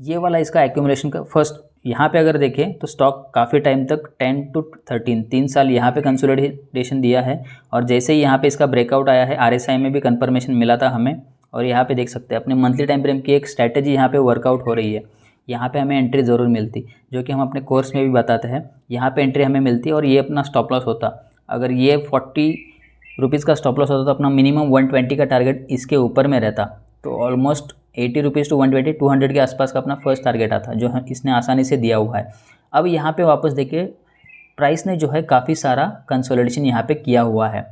ये वाला इसका एक्यूमुलेशन का फर्स्ट, यहाँ पे अगर देखें तो स्टॉक काफ़ी टाइम तक 10 to 13 3 साल यहाँ पे कंसोलिडेशन दिया है, और जैसे ही यहाँ पे इसका ब्रेकआउट आया है, आरएसआई में भी कंफर्मेशन मिला था हमें, और यहाँ पे देख सकते हैं अपने मंथली टाइम फ्रेम की एक स्ट्रैटेजी यहाँ पे वर्कआउट हो रही है। यहाँ पे हमें एंट्री ज़रूर मिलती, जो कि हम अपने कोर्स में भी बताते हैं। यहाँ पे एंट्री हमें मिलती और ये अपना स्टॉप लॉस होता। अगर ये 40 रुपीज़ का स्टॉप लॉस होता तो अपना मिनिमम 120 का टारगेट इसके ऊपर में रहता, तो ऑलमोस्ट 80 रुपीज़ टू 120 200 के आसपास का अपना फर्स्ट टारगेट आता, जो इसने आसानी से दिया हुआ है। अब यहाँ पे वापस देखिए प्राइस ने जो है काफ़ी सारा कंसोलिडेशन यहाँ पे किया हुआ है।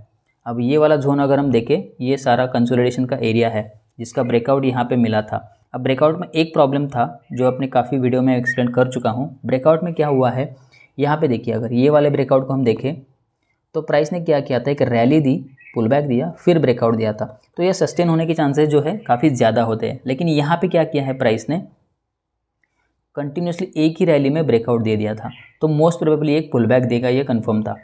अब ये वाला जोन अगर हम देखें, ये सारा कंसोलिडेशन का एरिया है जिसका ब्रेकआउट यहाँ पे मिला था। अब ब्रेकआउट में एक प्रॉब्लम था जो अपने काफ़ी वीडियो में एक्सप्लेन कर चुका हूँ। ब्रेकआउट में क्या हुआ है, यहाँ पे देखिए अगर ये वाले ब्रेकआउट को हम देखें तो प्राइस ने क्या किया था, एक रैली दी, पुल बैक दिया, फिर ब्रेकआउट दिया था, तो ये सस्टेन होने के चांसेस जो है काफ़ी ज़्यादा होते हैं। लेकिन यहाँ पे क्या किया है, प्राइस ने कंटिन्यूसली एक ही रैली में ब्रेकआउट दे दिया था, तो मोस्ट प्रोबेबली एक पुल बैक देगा, ये कंफर्म था,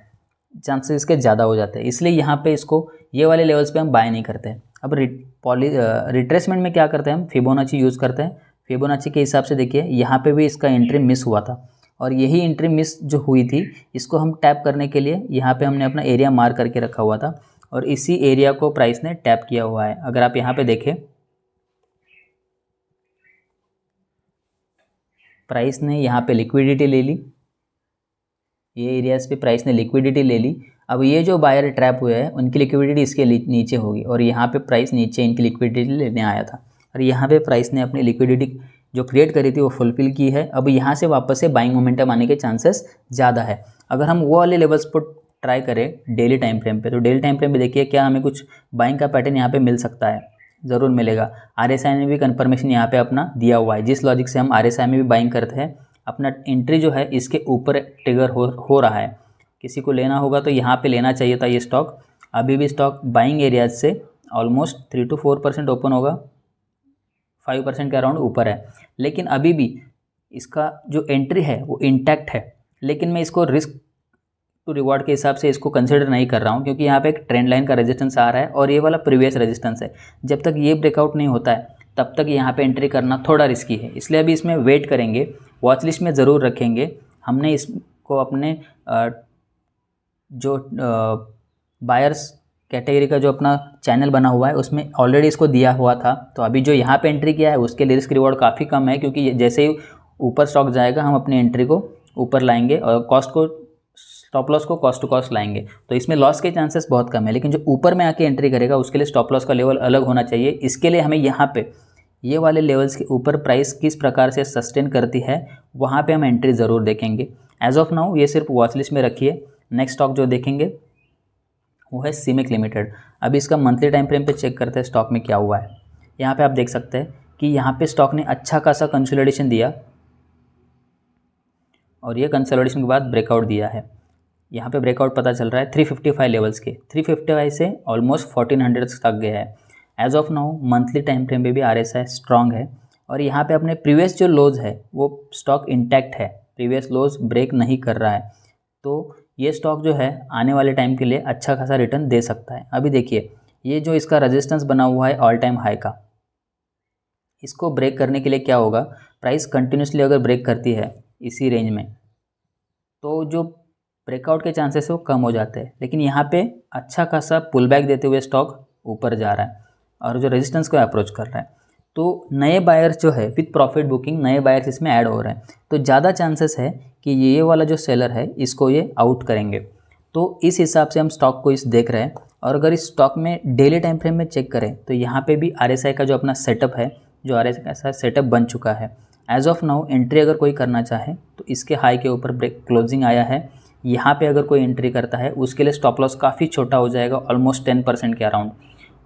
चांसेस इसके ज़्यादा हो जाते हैं। इसलिए यहाँ पे इसको ये वाले लेवल्स पे हम बाय नहीं करते हैं। अब रिट्रेसमेंट में क्या करते हैं, हम फिबोनाची यूज़ करते हैं। फिबोनाची के हिसाब से देखिए यहाँ पे भी इसका एंट्री मिस हुआ था, और यही एंट्री मिस जो हुई थी इसको हम टैप करने के लिए यहाँ पे हमने अपना एरिया मार्क करके रखा हुआ था, और इसी एरिया को प्राइस ने टैप किया हुआ है। अगर आप यहाँ पे देखें, प्राइस ने यहाँ पे लिक्विडिटी ले ली, ये एरियाज़ पे प्राइस ने लिक्विडिटी ले ली। अब ये जो बायर ट्रैप हुए हैं उनकी लिक्विडिटी इसके नीचे होगी, और यहाँ पे प्राइस नीचे इनकी लिक्विडिटी लेने आया था, और यहाँ पे प्राइस ने अपनी लिक्विडिटी जो क्रिएट करी थी वो फुलफिल की है। अब यहाँ से वापस से बाइंग मोमेंटम आने के चांसेस ज़्यादा है। अगर हम वो वाले लेवल्स पर ट्राई करें डेली टाइम फ्रेम पे, तो डेली टाइम फ्रेम पे देखिए क्या हमें कुछ बाइंग का पैटर्न यहाँ पे मिल सकता है, ज़रूर मिलेगा। आरएसआई ने भी कंफर्मेशन यहाँ पे अपना दिया हुआ है। जिस लॉजिक से हम आरएसआई में भी बाइंग करते हैं, अपना एंट्री जो है इसके ऊपर ट्रिगर हो रहा है। किसी को लेना होगा तो यहाँ पे लेना चाहिए था ये स्टॉक। अभी भी स्टॉक बाइंग एरियाज से ऑलमोस्ट 3 to 4% ओपन होगा, 5% के अराउंड ऊपर है, लेकिन अभी भी इसका जो एंट्री है वो इंटैक्ट है। लेकिन मैं इसको रिस्क टू रिवॉर्ड के हिसाब से इसको कंसिडर नहीं कर रहा हूँ, क्योंकि यहाँ पे एक ट्रेंड लाइन का रेजिस्टेंस आ रहा है और ये वाला प्रीवियस रेजिस्टेंस है। जब तक ये ब्रेकआउट नहीं होता है तब तक यहाँ पे एंट्री करना थोड़ा रिस्की है, इसलिए अभी इसमें वेट करेंगे, वॉच लिस्ट में ज़रूर रखेंगे। हमने इसको अपने जो बायर्स कैटेगरी का जो अपना चैनल बना हुआ है उसमें ऑलरेडी इसको दिया हुआ था, तो अभी जो यहाँ पे एंट्री किया है उसके लिए रिस्क रिवॉर्ड काफ़ी कम है, क्योंकि जैसे ही ऊपर स्टॉक जाएगा हम अपनी एंट्री को ऊपर लाएंगे और कॉस्ट को, स्टॉप लॉस को कॉस्ट टू कॉस्ट लाएंगे, तो इसमें लॉस के चांसेस बहुत कम है। लेकिन जो ऊपर में आके एंट्री करेगा उसके लिए स्टॉप लॉस का लेवल अलग होना चाहिए। इसके लिए हमें यहाँ पे ये वाले लेवल्स के ऊपर प्राइस किस प्रकार से सस्टेन करती है वहाँ पे हम एंट्री ज़रूर देखेंगे। एज ऑफ नाउ ये सिर्फ वॉच लिस्ट में रखिए। नेक्स्ट स्टॉक जो देखेंगे वो है सीमेक लिमिटेड। अभी इसका मंथली टाइम फ्रेम पे चेक करते हैं स्टॉक में क्या हुआ है। यहाँ पे आप देख सकते हैं कि यहाँ पे स्टॉक ने अच्छा खासा कंसोलिडेशन दिया, और ये कंसोलिडेशन के बाद ब्रेकआउट दिया है। यहाँ पे ब्रेकआउट पता चल रहा है 355 लेवल्स के, 355 से ऑलमोस्ट 1400 तक गया है। As of now monthly time frame पे भी आरएसआई स्ट्रॉन्ग है, और यहाँ पे अपने प्रीवियस जो लोज है वो स्टॉक इंटैक्ट है, प्रीवियस लोज ब्रेक नहीं कर रहा है, तो ये स्टॉक जो है आने वाले टाइम के लिए अच्छा खासा रिटर्न दे सकता है। अभी देखिए ये जो इसका रेजिस्टेंस बना हुआ है ऑल टाइम हाई का, इसको ब्रेक करने के लिए क्या होगा, प्राइस कंटिन्यूसली अगर ब्रेक करती है इसी रेंज में तो जो ब्रेकआउट के चांसेस है वो कम हो जाते हैं। लेकिन यहाँ पे अच्छा खासा पुल बैक देते हुए स्टॉक ऊपर जा रहा है और जो रेजिस्टेंस को अप्रोच कर रहा है, तो नए बायर्स जो है विथ प्रॉफिट बुकिंग नए बायर्स इसमें ऐड हो रहे हैं, तो ज़्यादा चांसेस है कि ये वाला जो सेलर है इसको ये आउट करेंगे। तो इस हिसाब से हम स्टॉक को इस देख रहे हैं। और अगर इस स्टॉक में डेली टाइम फ्रेम में चेक करें तो यहाँ पे भी आरएसआई का जो अपना सेटअप है, जो आरएसआई का सेटअप बन चुका है। एज ऑफ नाउ एंट्री अगर कोई करना चाहे तो इसके हाई के ऊपर ब्रेक क्लोजिंग आया है, यहाँ पे अगर कोई एंट्री करता है उसके लिए स्टॉप लॉस काफ़ी छोटा हो जाएगा, ऑलमोस्ट 10% के अराउंड।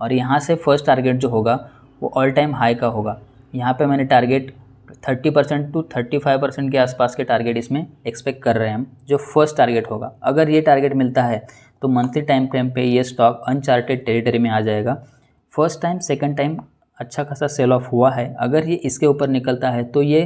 और यहाँ से फर्स्ट टारगेट जो होगा वो ऑल टाइम हाई का होगा। यहाँ पे मैंने टारगेट 30% टू 35% के आसपास के टारगेट इसमें एक्सपेक्ट कर रहे हैं हम, जो फर्स्ट टारगेट होगा। अगर ये टारगेट मिलता है तो मंथली टाइम फ्रेम पे ये स्टॉक अनचार्टेड टेरिटरी में आ जाएगा। फर्स्ट टाइम सेकंड टाइम अच्छा खासा सेल ऑफ हुआ है, अगर ये इसके ऊपर निकलता है तो ये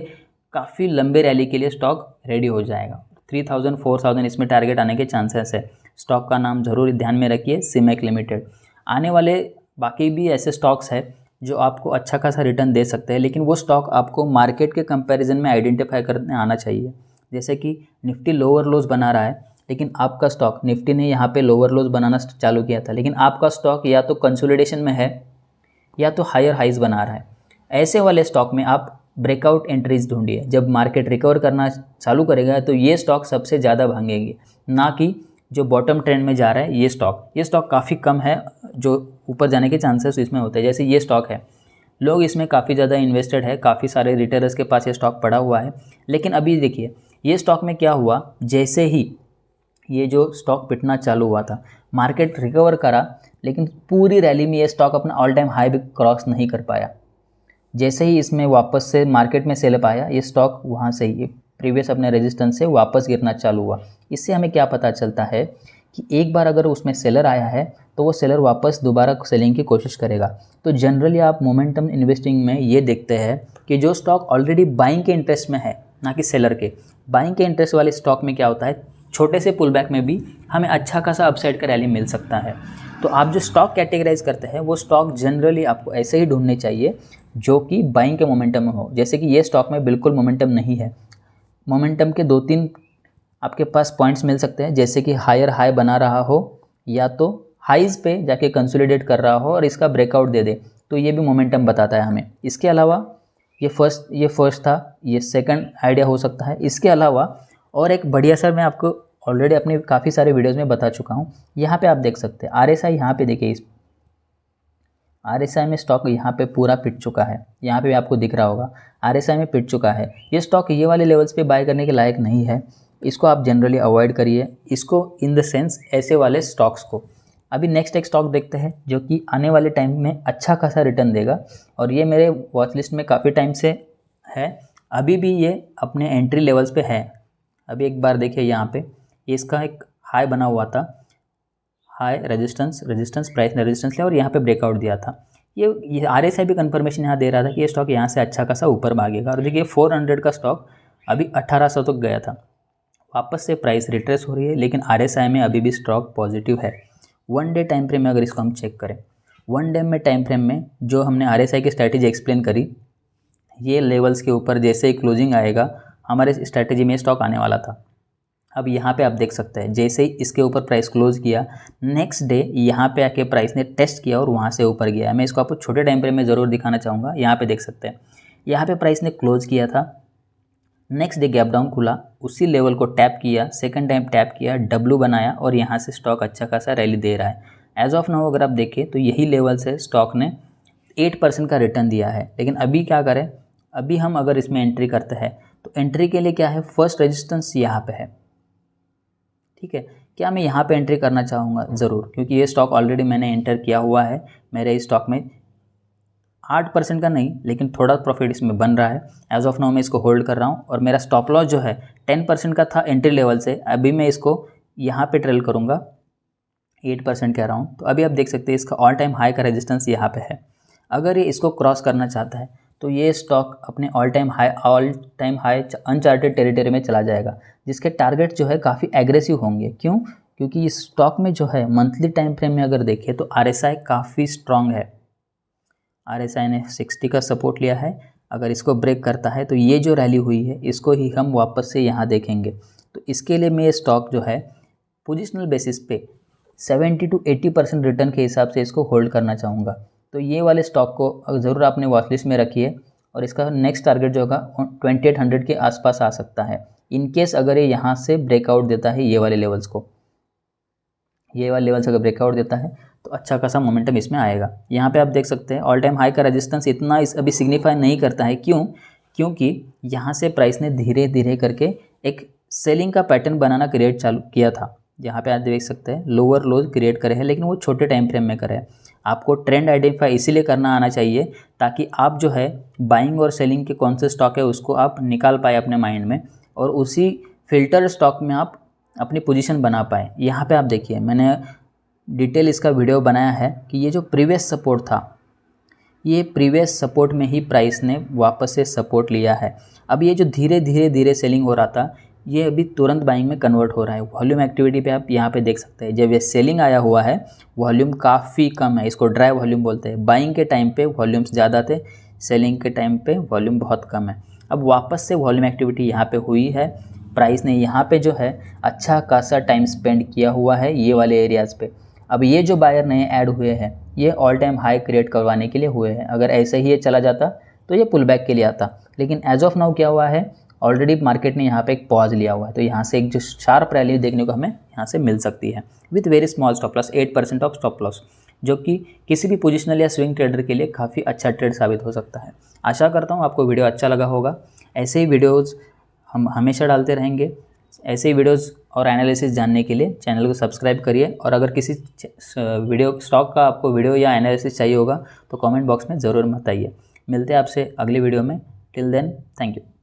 काफ़ी लंबे रैली के लिए स्टॉक रेडी हो जाएगा। 3000 4000 इसमें टारगेट आने के चांसेस है। स्टॉक का नाम ज़रूर ध्यान में रखिए, सीमेक लिमिटेड। आने वाले बाकी भी ऐसे स्टॉक्स है जो आपको अच्छा खासा रिटर्न दे सकते हैं, लेकिन वो स्टॉक आपको मार्केट के कंपैरिजन में आइडेंटिफाई करने आना चाहिए। जैसे कि निफ्टी लोअर लोज बना रहा है, लेकिन आपका स्टॉक, निफ्टी ने यहाँ पे लोअर लोज बनाना चालू किया था, लेकिन आपका स्टॉक या तो कंसोलिडेशन में है या तो हायर हाइज बना रहा है। ऐसे वाले स्टॉक में आप ब्रेकआउट एंट्रीज ढूंढिए। जब मार्केट रिकवर करना चालू करेगा तो ये स्टॉक सबसे ज़्यादा भागेंगे, ना कि जो बॉटम ट्रेंड में जा रहा है ये स्टॉक काफ़ी कम है जो ऊपर जाने के चांसेस इसमें होते हैं। जैसे ये स्टॉक है, लोग इसमें काफ़ी ज़्यादा इन्वेस्टेड है, काफ़ी सारे रिटेलर्स के पास ये स्टॉक पड़ा हुआ है। लेकिन अभी देखिए ये स्टॉक में क्या हुआ, जैसे ही ये जो स्टॉक पिटना चालू हुआ था, मार्केट रिकवर करा, लेकिन पूरी रैली में ये स्टॉक अपना ऑल टाइम हाई भी क्रॉस नहीं कर पाया। जैसे ही इसमें वापस से मार्केट में सेल पाया, ये स्टॉक वहाँ से ही प्रीवियस अपने रेजिस्टेंस से वापस गिरना चालू हुआ। इससे हमें क्या पता चलता है कि एक बार अगर उसमें सेलर आया है तो वो सेलर वापस दोबारा सेलिंग की कोशिश करेगा। तो जनरली आप मोमेंटम इन्वेस्टिंग में ये देखते हैं कि जो स्टॉक ऑलरेडी बाइंग के इंटरेस्ट में है, ना कि सेलर के, बाइंग के इंटरेस्ट वाले स्टॉक में क्या होता है, छोटे से पुल बैक में भी हमें अच्छा खासा अपसाइड का रैली मिल सकता है। तो आप जो स्टॉक कैटेगराइज करते हैं वो स्टॉक जनरली आपको ऐसे ही ढूंढने चाहिए जो कि बाइंग के मोमेंटम में हो। जैसे कि ये स्टॉक में बिल्कुल मोमेंटम नहीं है। मोमेंटम के 2-3 आपके पास पॉइंट्स मिल सकते हैं, जैसे कि हायर हाई बना रहा हो या तो हाइज पे जाके कंसोलिडेट कर रहा हो और इसका ब्रेकआउट दे दे, तो ये भी मोमेंटम बताता है हमें। इसके अलावा ये फर्स्ट था, ये सेकंड आइडिया हो सकता है। इसके अलावा और एक बढ़िया सर मैं आपको ऑलरेडी अपने काफ़ी सारे वीडियोज़ में बता चुका हूँ। यहाँ पे आप देख सकते हैं RSI, यहाँ पे देखिए इस RSI में स्टॉक यहाँ पे पूरा पिट चुका है। यहाँ पे भी आपको दिख रहा होगा RSI में पिट चुका है। ये स्टॉक ये वाले लेवल्स पे बाय करने के लायक नहीं है, इसको आप जनरली अवॉइड करिए, इसको इन द सेंस ऐसे वाले स्टॉक्स को। अभी नेक्स्ट एक स्टॉक देखते हैं जो कि आने वाले टाइम में अच्छा खासा रिटर्न देगा, और ये मेरे वॉच लिस्ट में काफ़ी टाइम से है, अभी भी ये अपने एंट्री लेवल्स पे है। अभी एक बार देखिए यहाँ पे इसका एक हाई बना हुआ था, हाई रेजिस्टेंस प्राइस ने रेजिस्टेंस लिया और यहाँ पे ब्रेकआउट दिया था। ये RSI भी कंफर्मेशन यहाँ दे रहा था कि ये स्टॉक यहाँ से अच्छा खासा ऊपर भागेगा। और देखिए 400 का स्टॉक अभी 1800 तक गया था, वापस से प्राइस रिट्रेस हो रही है, लेकिन RSI में अभी भी स्टॉक पॉजिटिव है। 1 डे टाइम फ्रेम में अगर इसको हम चेक करें, 1 डे में टाइम फ्रेम में जो हमने RSI की स्ट्रैटेजी एक्सप्लेन करी, ये लेवल्स के ऊपर जैसे ही क्लोजिंग आएगा हमारे स्ट्रैटेजी में स्टॉक आने वाला था। अब यहाँ पे आप देख सकते हैं जैसे ही इसके ऊपर प्राइस क्लोज किया, नेक्स्ट डे यहाँ पे आके प्राइस ने टेस्ट किया और वहाँ से ऊपर गया। मैं इसको आपको छोटे टाइम फ्रेम में ज़रूर दिखाना चाहूँगा। यहाँ पे देख सकते हैं, यहाँ पे प्राइस ने क्लोज किया था, नेक्स्ट डे गैप डाउन खुला, उसी लेवल को टैप किया, सेकंड टाइम टैप किया, W बनाया और यहाँ से स्टॉक अच्छा खासा रैली दे रहा है। एज ऑफ नाउ अगर आप देखें तो यही लेवल से स्टॉक ने 8% का रिटर्न दिया है। लेकिन अभी क्या करें, अभी हम अगर इसमें एंट्री करते हैं तो एंट्री के लिए क्या है, फर्स्ट रेजिस्टेंस यहाँ पे है, ठीक है। क्या मैं यहाँ पे एंट्री करना चाहूँगा? ज़रूर, क्योंकि ये स्टॉक ऑलरेडी मैंने एंटर किया हुआ है। मेरे इस स्टॉक में 8% का नहीं, लेकिन थोड़ा प्रॉफिट इसमें बन रहा है। एज ऑफ नाउ मैं इसको होल्ड कर रहा हूँ और मेरा स्टॉप लॉस जो है 10% का था एंट्री लेवल से, अभी मैं इसको यहाँ पे ट्रेल करूँगा, 8% कह रहा हूँ। तो अभी आप देख सकते हैं इसका ऑल टाइम हाई का रेजिस्टेंस यहाँ पे है। अगर ये इसको क्रॉस करना चाहता है तो ये स्टॉक अपने all time high uncharted territory में चला जाएगा, जिसके टारगेट जो है काफ़ी एग्रेसिव होंगे। क्यों? क्योंकि इस स्टॉक में जो है मंथली टाइम फ्रेम में अगर देखें तो RSI काफ़ी स्ट्रॉन्ग है। RSI ने 60 का सपोर्ट लिया है, अगर इसको ब्रेक करता है तो ये जो रैली हुई है इसको ही हम वापस से यहाँ देखेंगे। तो इसके लिए मैं ये स्टॉक जो है पोजिशनल बेसिस पे 70 to 80% रिटर्न के हिसाब से इसको होल्ड करना चाहूँगा। तो ये वाले स्टॉक को ज़रूर आपने वॉच लिस्ट में रखिए, और इसका नेक्स्ट टारगेट जो होगा 2800 के आसपास आ सकता है, इन केस अगर ये यहाँ से ब्रेकआउट देता है, ये वाले लेवल्स को, ये वाले लेवल्स अगर ब्रेकआउट देता है तो अच्छा खासा मोमेंटम इसमें आएगा। यहाँ पे आप देख सकते हैं ऑल टाइम हाई का रेजिस्टेंस इतना अभी सिग्निफाई नहीं करता है। क्यों? क्योंकि यहाँ से प्राइस ने धीरे धीरे करके एक सेलिंग का पैटर्न बनाना क्रिएट चालू किया था। यहाँ पे आप देख सकते हैं लोअर लोज क्रिएट करे हैं, लेकिन वो छोटे टाइम फ्रेम में करे हैं। आपको ट्रेंड आइडेंटिफाई इसीलिए करना आना चाहिए ताकि आप जो है बाइंग और सेलिंग के कौन से स्टॉक है उसको आप निकाल पाए अपने माइंड में, और उसी फिल्टर स्टॉक में आप अपनी पोजीशन बना पाए। यहाँ पे आप देखिए मैंने डिटेल इसका वीडियो बनाया है कि ये जो प्रीवियस सपोर्ट था, ये प्रीवियस सपोर्ट में ही प्राइस ने वापस से सपोर्ट लिया है। अब ये जो धीरे धीरे सेलिंग हो रहा था, ये अभी तुरंत बाइंग में कन्वर्ट हो रहा है। वॉल्यूम एक्टिविटी पे आप यहाँ पे देख सकते हैं, जब ये सेलिंग आया हुआ है वॉल्यूम काफ़ी कम है, इसको ड्राई वॉल्यूम बोलते हैं। बाइंग के टाइम पे वॉल्यूम्स ज़्यादा थे, सेलिंग के टाइम पे वॉल्यूम बहुत कम है। अब वापस से वॉल्यूम एक्टिविटी यहाँ पे हुई है, प्राइस ने यहाँ पे जो है अच्छा खासा टाइम स्पेंड किया हुआ है ये वाले एरियाज़ पे। अब ये जो बायर नए ऐड हुए हैं ये ऑल टाइम हाई क्रिएट करवाने के लिए हुए हैं। अगर ऐसे ही ये चला जाता तो ये पुल बैक के लिए आता, लेकिन एज ऑफ नाउ क्या हुआ है, ऑलरेडी मार्केट ने यहाँ पे एक पॉज लिया हुआ है। तो यहाँ से एक जो शार्प रैली देखने को हमें यहाँ से मिल सकती है with very small stop loss, 8% of stop loss, जो कि किसी भी पोजिशनल या स्विंग ट्रेडर के लिए काफ़ी अच्छा ट्रेड साबित हो सकता है। आशा करता हूँ आपको वीडियो अच्छा लगा होगा। ऐसे ही वीडियोज़ हम हमेशा डालते रहेंगे। ऐसे ही वीडियोज़ और एनालिसिस जानने के लिए चैनल को सब्सक्राइब करिए, और अगर किसी वीडियो स्टॉक का आपको वीडियो या एनालिसिस चाहिए होगा तो कमेंट बॉक्स में ज़रूर बताइए। मिलते हैं आपसे अगली वीडियो में। Till then, thank you.